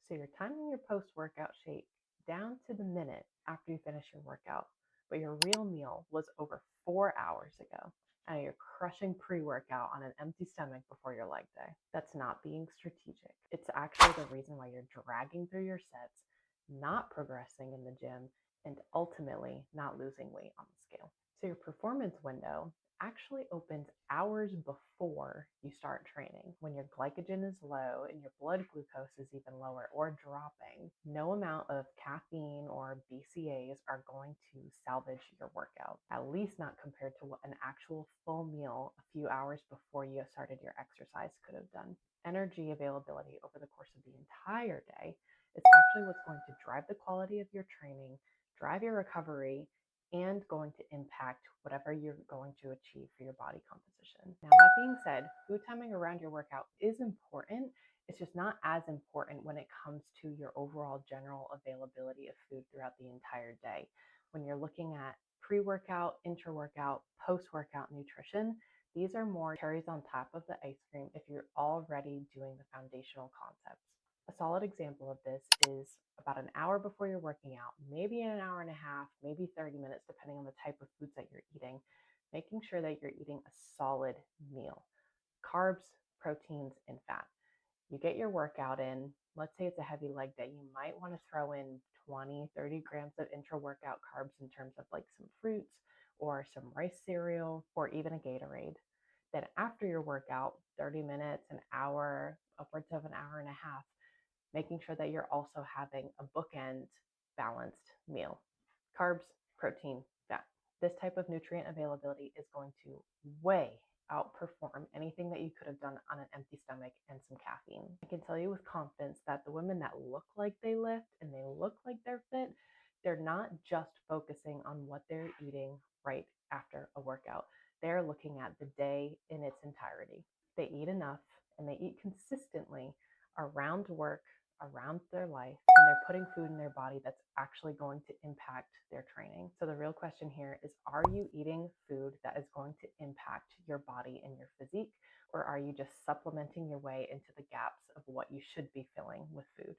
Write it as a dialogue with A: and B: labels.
A: So you're timing your post-workout shake down to the minute after you finish your workout, but your real meal was over 4 hours ago. And you're crushing pre-workout on an empty stomach before your leg day. That's not being strategic. It's actually the reason why you're dragging through your sets, not progressing in the gym, and ultimately not losing weight on the scale. So your performance window actually opens hours before you start training. When your glycogen is low and your blood glucose is even lower or dropping, no amount of caffeine or BCAAs are going to salvage your workout, at least not compared to what an actual full meal a few hours before you started your exercise could have done. Energy availability over the course of the entire day is actually what's going to drive the quality of your training, drive your recovery, and going to impact whatever you're going to achieve for your body composition. Now, that being said, food timing around your workout is important. It's just not as important when it comes to your overall general availability of food throughout the entire day. When you're looking at pre-workout, intra-workout, post-workout nutrition, these are more cherries on top of the ice cream if you're already doing the foundational concepts. A solid example of this is about an hour before you're working out, maybe an hour and a half, maybe 30 minutes, depending on the type of foods that you're eating, making sure that you're eating a solid meal, carbs, proteins, and fat. You get your workout in. Let's say it's a heavy leg day. You might want to throw in 20, 30 grams of intra-workout carbs in terms of like some fruits or some rice cereal or even a Gatorade. Then after your workout, 30 minutes, an hour, upwards of an hour and a half, making sure that you're also having a bookend balanced meal. Carbs, protein, fat. This type of nutrient availability is going to way outperform anything that you could have done on an empty stomach and some caffeine. I can tell you with confidence that the women that look like they lift and they look like they're fit, they're not just focusing on what they're eating right after a workout. They're looking at the day in its entirety. They eat enough and they eat consistently around work, around their life, and they're putting food in their body that's actually going to impact their training. So the real question here is, are you eating food that is going to impact your body and your physique, or are you just supplementing your way into the gaps of what you should be filling with food?